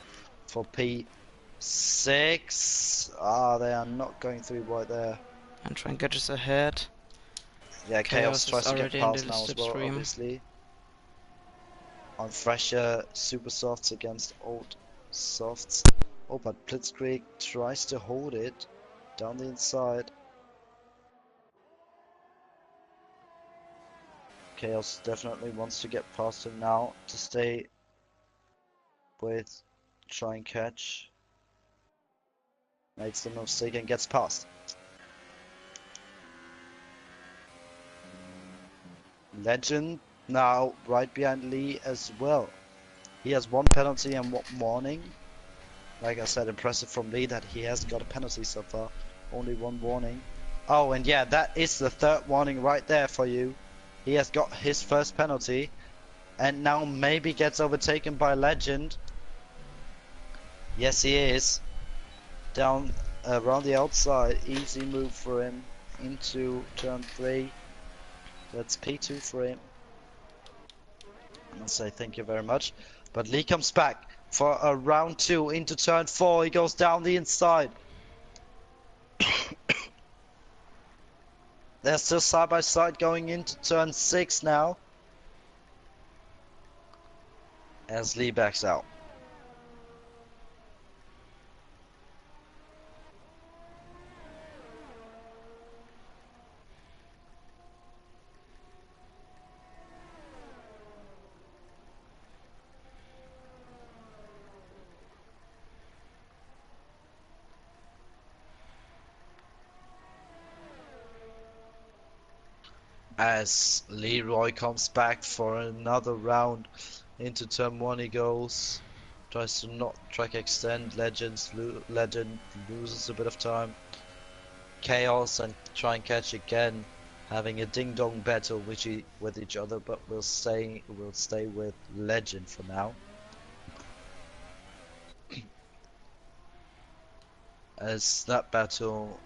for P6. Ah, they are not going through right there. And try and catch is ahead. Yeah, Chaos Chaos is tries to get already in the past now as well, slipstream. obviously. On fresher super softs against old softs. Oh, but Blitzkrieg tries to hold it down the inside. Chaos definitely wants to get past him now to stay with Try and Catch. Makes the mistake and gets past. Legend now right behind Lee as well. He has 1 penalty and 1 warning. Like I said, impressive from Lee that he hasn't got a penalty so far. Only 1 warning. Oh, and yeah, that is the 3rd warning right there for you. He has got his first penalty. And now maybe gets overtaken by Legend. Yes, he is. Down around the outside. Easy move for him into turn 3. That's P2 for him. I'll say thank you very much. But Lee comes back for a round 2 into turn 4. He goes down the inside. They're still side by side going into turn 6 now. As Lee backs out. As Leroy comes back for another round into turn 1 he goes. Tries to not track extend. Legend loses a bit of time. Chaos and Try and Catch again, having a ding dong battle with each other, but we'll stay with Legend for now. As that battle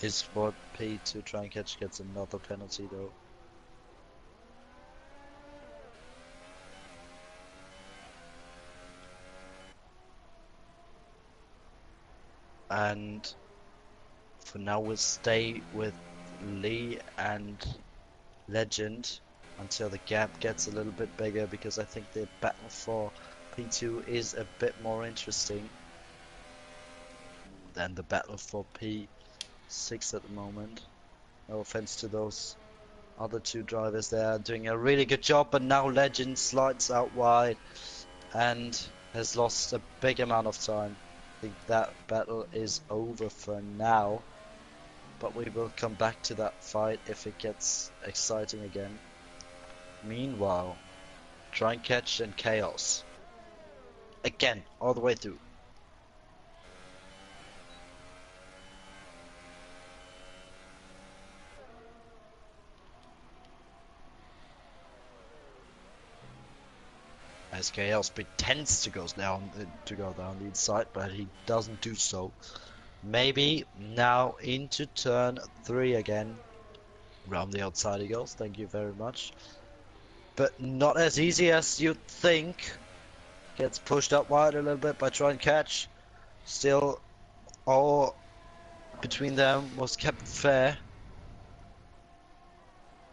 is for P to Try and Catch gets another penalty though. And for now we'll stay with Lee and Legend until the gap gets a little bit bigger, because I think the battle for P2 is a bit more interesting than the battle for P6 at the moment. No offense to those other two drivers there, doing a really good job, but now Legend slides out wide and has lost a big amount of time. I think that battle is over for now, but we will come back to that fight if it gets exciting again. Meanwhile, try and catch and chaos. Again, all the way through. As chaos pretends to go down the inside, but he doesn't do so. Maybe now into turn 3 again. Round the outside he goes, thank you very much. But not as easy as you'd think. Gets pushed up wide a little bit by try and catch. Still, all between them was kept fair.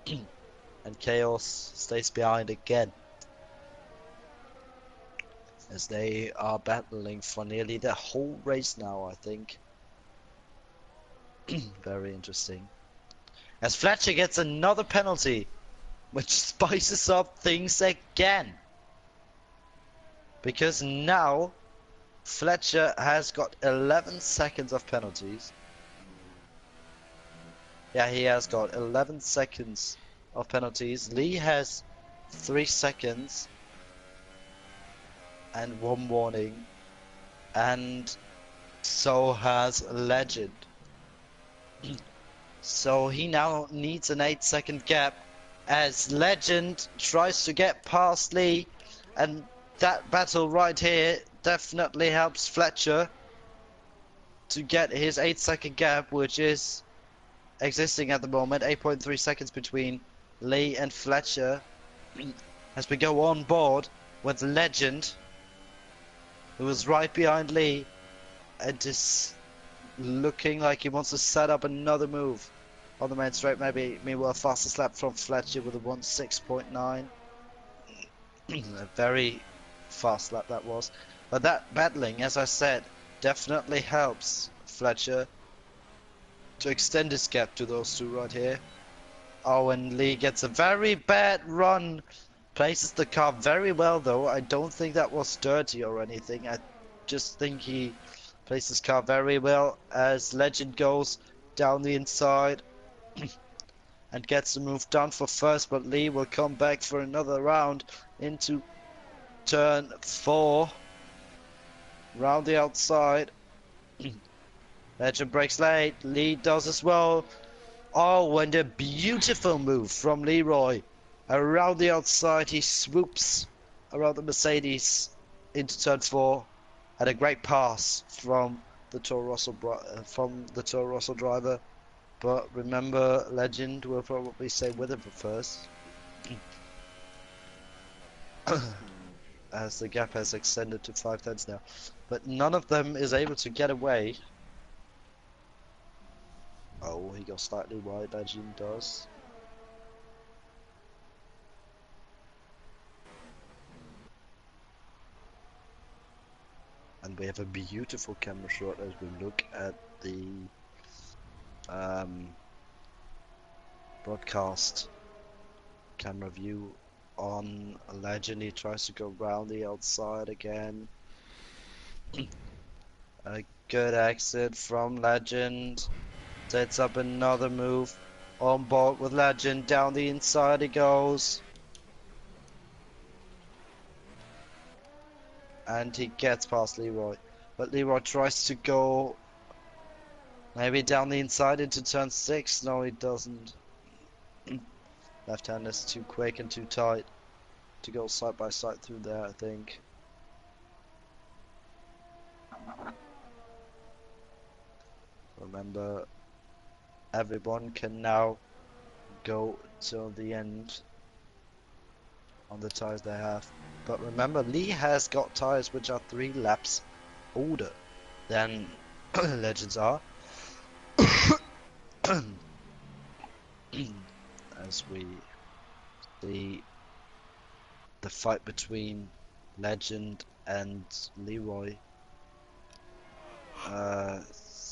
And Chaos stays behind again. As they are battling for nearly the whole race now, I think. Very interesting. As Fletcher gets another penalty, which spices up things again. Because now Fletcher has got 11 seconds of penalties. Yeah, he has got 11 seconds of penalties. Lee has 3 seconds and 1 warning. And so has Legend. So he now needs an 8-second gap as Legend tries to get past Lee, and that battle right here definitely helps Fletcher to get his 8-second gap, which is existing at the moment, 8.3 seconds between Lee and Fletcher. As we go on board with Legend, who is right behind Lee and is looking like he wants to set up another move on the main straight. Maybe meanwhile fastest lap from Fletcher with a 1:06.9. A very fast lap that was. But that battling, as I said, definitely helps Fletcher to extend his gap to those two right here. Oh, and Lee gets a very bad run. Places the car very well though. I don't think that was dirty or anything. I just think he places his car very well as Legend goes down the inside and gets the move done for first, but Lee will come back for another round into turn 4. Round the outside. Legend breaks late. Lee does as well. Oh, and a beautiful move from Leroy. Around the outside, he swoops around the Mercedes into turn 4. And a great pass from the Toro Rosso driver. But remember, Legend will probably stay with him for first. As the gap has extended to 5 tenths now. But none of them is able to get away. Oh, he goes slightly wide, Legend does. And we have a beautiful camera shot as we look at the broadcast camera view on Legend. He tries to go round the outside again. A good exit from Legend. Sets up another move. On board with Legend. Down the inside he goes. And he gets past Leroy. But Leroy tries to go maybe down the inside into turn 6. No, he doesn't. Left hand is too quick and too tight to go side by side through there, I think. Remember, everyone can now go till the end on the tires they have. But remember, Lee has got tires which are 3 laps older than Legends are. As we see the fight between Legend and Leroy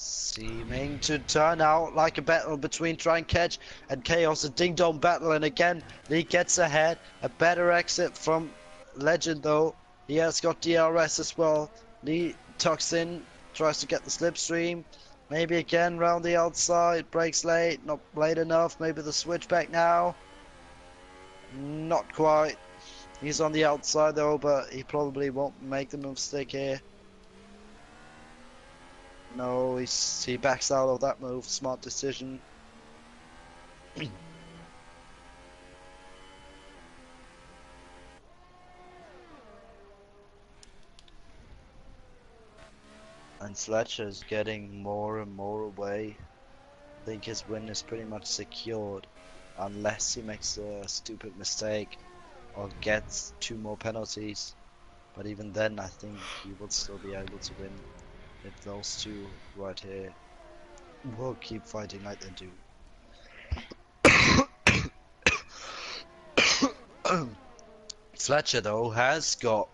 Seeming to turn out like a battle between Try and Catch and Chaos, a ding-dong battle, and again, Lee gets ahead. A better exit from Legend though. He has got DRS as well. Lee tucks in, tries to get the slipstream. Maybe again round the outside, breaks late, not late enough. Maybe the switchback now. Not quite. He's on the outside though, but he probably won't make the move stick here. No, he backs out of that move. Smart decision. And Fletcher's getting more and more away. I think his win is pretty much secured, unless he makes a stupid mistake or gets 2 more penalties. But even then, I think he will still be able to win if those 2 right here will keep fighting like they do. Fletcher though has got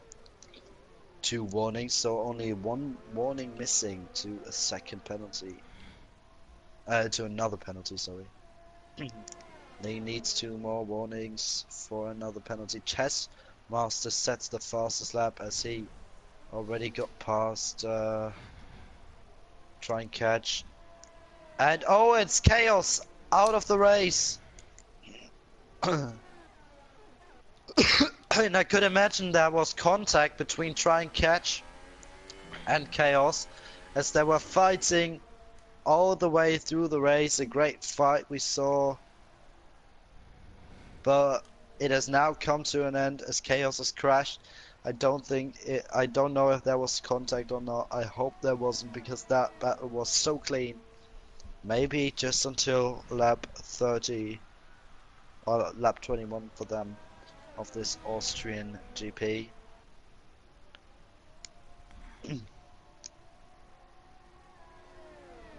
2 warnings, so only 1 warning missing to a second penalty. To another penalty, sorry. He needs 2 more warnings for another penalty. Chess Master sets the fastest lap as he already got past Try and Catch. And oh, it's Chaos out of the race. And I could imagine there was contact between Try and Catch and Chaos as they were fighting all the way through the race. A great fight we saw, but it has now come to an end as Chaos has crashed. I don't know if there was contact or not. I hope there wasn't, because that battle was so clean. Maybe just until lap 30 or lap 21 for them of this Austrian GP.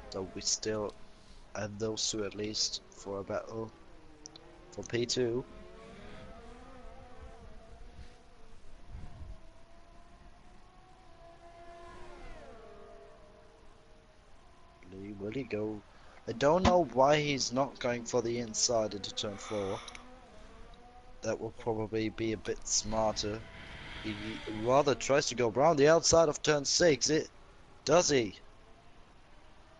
So we still have those 2 at least for a battle for P2. Will he go? I don't know why he's not going for the inside into turn 4. That will probably be a bit smarter. He rather tries to go around the outside of turn 6. Does he?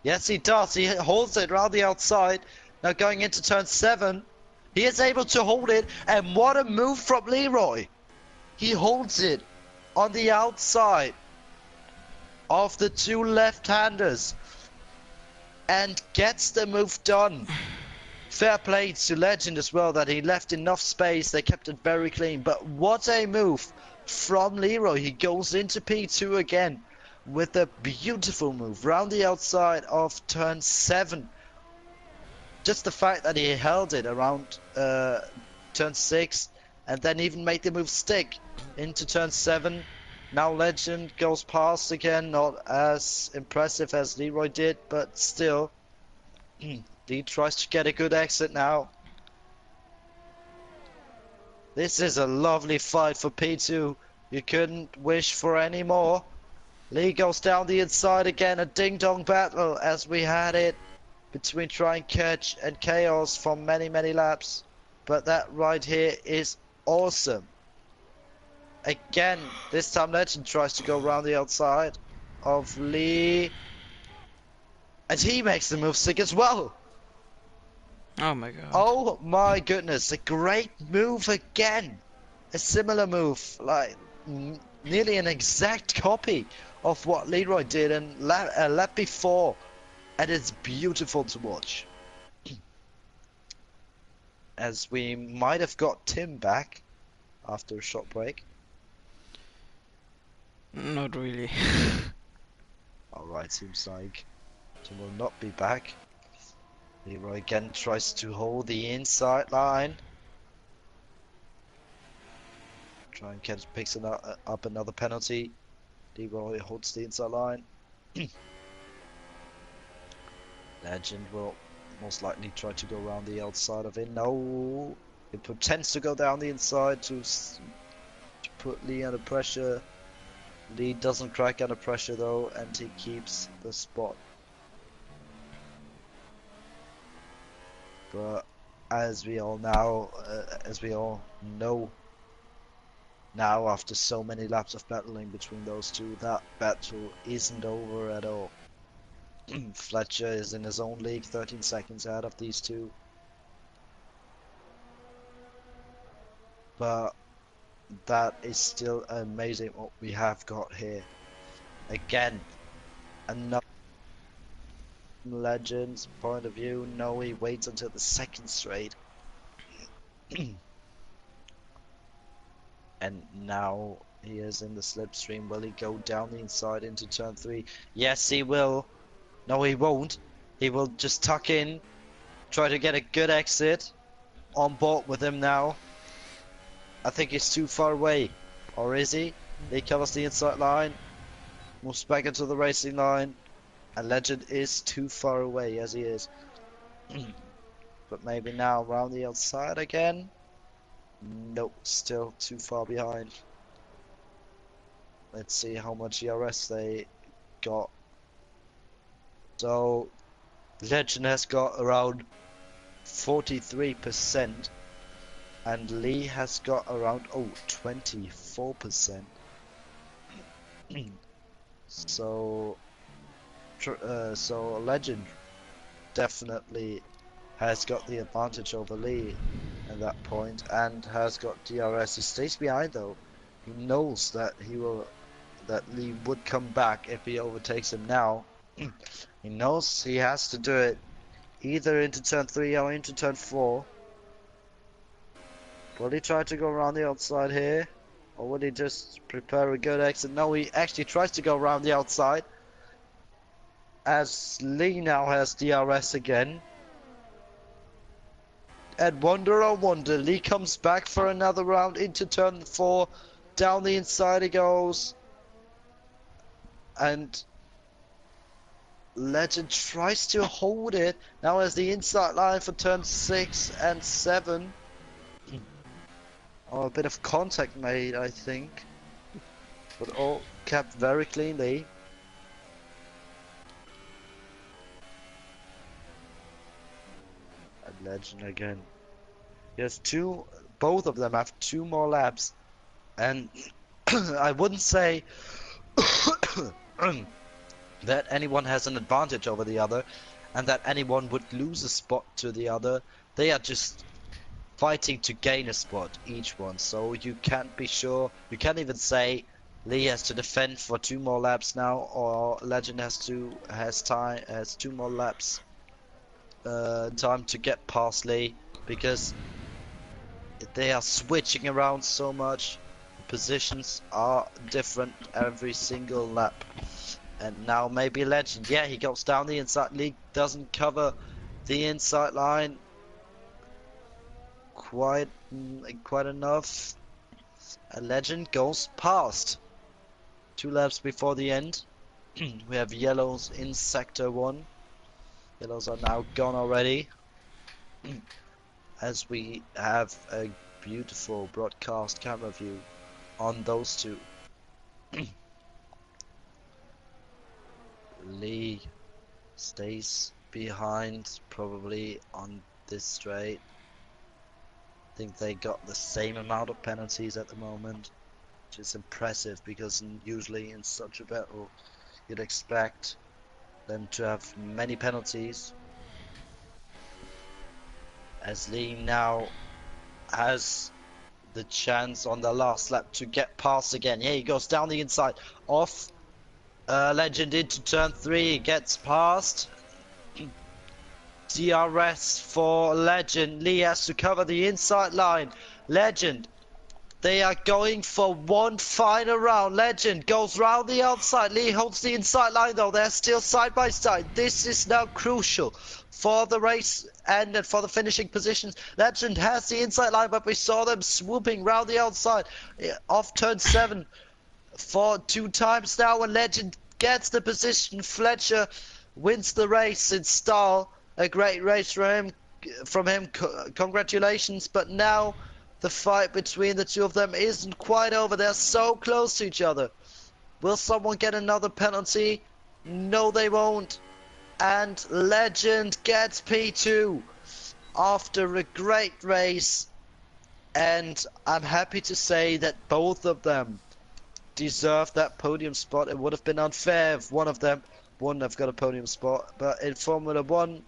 Yes, he does. He holds it around the outside. Now going into turn 7, he is able to hold it, and what a move from Leroy! He holds it on the outside of the 2 left-handers and gets the move done. Fair play to Legend as well that he left enough space. They kept it very clean, but what a move from Leroy. He goes into P2 again with a beautiful move round the outside of turn 7. Just the fact that he held it around turn 6 and then even made the move stick into turn 7. Now Legend goes past again, not as impressive as Leroy did, but still. He tries to get a good exit now. This is a lovely fight for P2. You couldn't wish for any more. Lee goes down the inside again, a ding-dong battle as we had it between Try and Catch and Chaos for many, many laps. But that right here is awesome. Again, this time Legend tries to go around the outside of Lee. And he makes the move stick as well. Oh my god. Oh my goodness, a great move again. A similar move, like nearly an exact copy of what Leroy did in lap before. And it's beautiful to watch. As we might have got Tim back after a short break. Not really. Alright, seems like Tim will not be back. Leroy again tries to hold the inside line. Try and catch, picks up another penalty. Leroy holds the inside line. Legend will most likely try to go around the outside of it. No, it pretends to go down the inside to put Lee under pressure. Lee doesn't crack under pressure though, and he keeps the spot. But as we all know now, after so many laps of battling between those two, that battle isn't over at all. Fletcher is in his own league, 13 seconds out of these two. But that is still amazing what we have got here. Again, another Legend's point of view. No, he waits until the second straight. And now he is in the slipstream. Will he go down the inside into turn 3? Yes, he will. No, he won't. He will just tuck in, try to get a good exit. On board with him now. I think he's too far away. Or is he? He covers the inside line. Moves back into the racing line. And Legend is too far away as he is. But maybe now around the outside again. Nope, still too far behind. Let's see how much ERS they got. So Legend has got around 43% and Lee has got around 24%. So Legend definitely has got the advantage over Lee at that point and has got DRS. He stays behind though. He knows that Lee would come back if he overtakes him now. He knows he has to do it either into turn 3 or into turn 4. Will he try to go around the outside here? Or would he just prepare a good exit? No, he actually tries to go around the outside. As Lee now has DRS again. And wonder oh wonder, Lee comes back for another round into turn 4. Down the inside he goes. And Legend tries to hold it. Now has the inside line for turn 6 and 7. Oh, a bit of contact made, I think. But all kept very cleanly. And Legend again. He has both of them have 2 more laps. And I wouldn't say that anyone has an advantage over the other and that anyone would lose a spot to the other. They are just fighting to gain a spot, each one. So you can't be sure. You can't even say Lee has to defend for 2 more laps now, or Legend has 2 more laps time to get past Lee, because they are switching around so much. Positions are different every single lap. And now maybe Legend, yeah, he goes down the inside. Lee doesn't cover the inside line quite enough. A Legend goes past. 2 laps before the end. We have yellows in sector 1. Yellows are now gone already. As we have a beautiful broadcast camera view on those 2. Lee stays behind probably on this straight. I think they got the same amount of penalties at the moment, which is impressive because usually in such a battle you'd expect them to have many penalties. As Lee now has the chance on the last lap to get past again. Here he goes down the inside, off Legend into turn 3, gets past. DRS for Legend. Lee has to cover the inside line. Legend, they are going for one final round. Legend goes round the outside. Lee holds the inside line though. They're still side by side. This is now crucial for the race and for the finishing positions. Legend has the inside line, but we saw them swooping round the outside off turn 7 for 2 times now, and Legend gets the position. Fletcher wins the race in style. A great race from him. Congratulations. But now the fight between the 2 of them isn't quite over. They're so close to each other. Will someone get another penalty? No, they won't. And Legend gets P2. after a great race, and I'm happy to say that both of them deserved that podium spot. It would have been unfair if one of them wouldn't have got a podium spot. But in Formula One,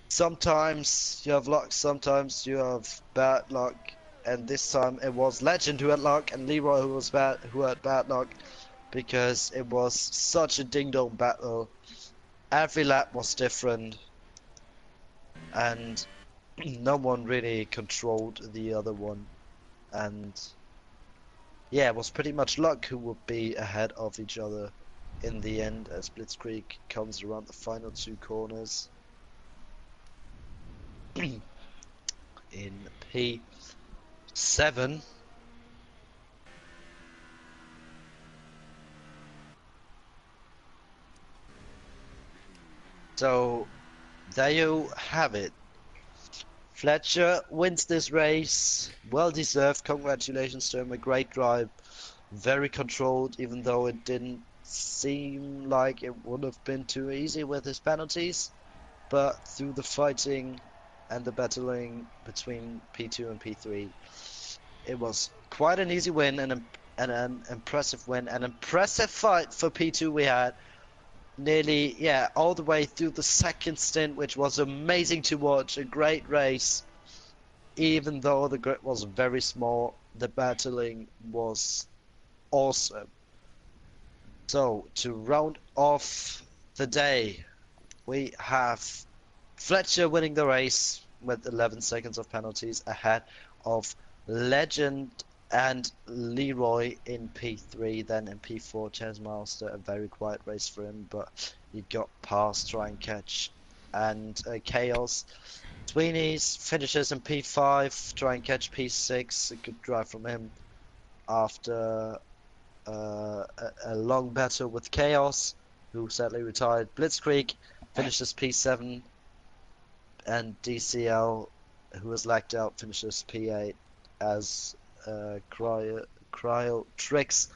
sometimes you have luck, sometimes you have bad luck. And this time it was Legend who had luck and Leroy who had bad luck because it was such a ding-dong battle. Every lap was different, and no one really controlled the other one. And yeah, it was pretty much luck who would be ahead of each other in the end as Blitzkrieg comes around the final two corners in P7. So there you have it. Fletcher wins this race. Well deserved. Congratulations to him. A great drive. Very controlled, even though it didn't seem like it would have been too easy with his penalties. But through the fighting and the battling between P2 and P3, it was quite an easy win and an impressive win. An impressive fight for P2 we had. Nearly, yeah, all the way through the second stint, which was amazing to watch. A great race. Even though the grid was very small, the battling was awesome. So, to round off the day, we have Fletcher winning the race with 11 seconds of penalties ahead of Legend and Leroy in P3. Then in P4, Chessmaster, a very quiet race for him, but he got past Try and Catch and Chaos. Sweeney's finishes in P5, Try and Catch P6, a good drive from him after a long battle with Chaos, who sadly retired. Blitzkrieg finishes P7, and DCL, who was lagged out, finishes P8 as Cryo Tricks.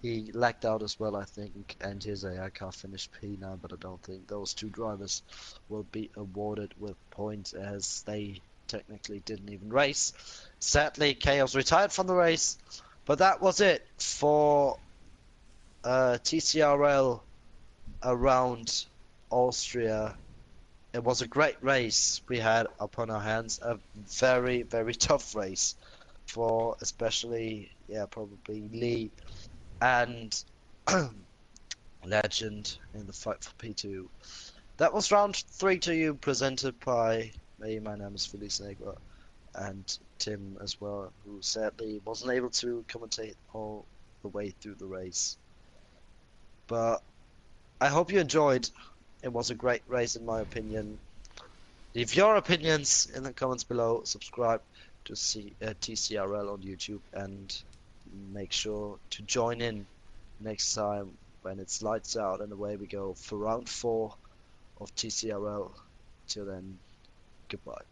He lagged out as well, I think, and his AI car finished P9, but I don't think those two drivers will be awarded with points as they technically didn't even race. Sadly, Chaos retired from the race, but that was it for TCRL around Austria. It was a great race we had upon our hands. A very, very tough race for especially, yeah, probably Lee and Legend in the fight for P2. That was round 3 to you, presented by me. My name is Felice Negra, and Tim as well, who sadly wasn't able to commentate all the way through the race. But I hope you enjoyed. It was a great race in my opinion. Leave your opinions in the comments below. Subscribe to TCRL on YouTube and make sure to join in next time when it's lights out and away we go for round 4 of TCRL. Till then, goodbye.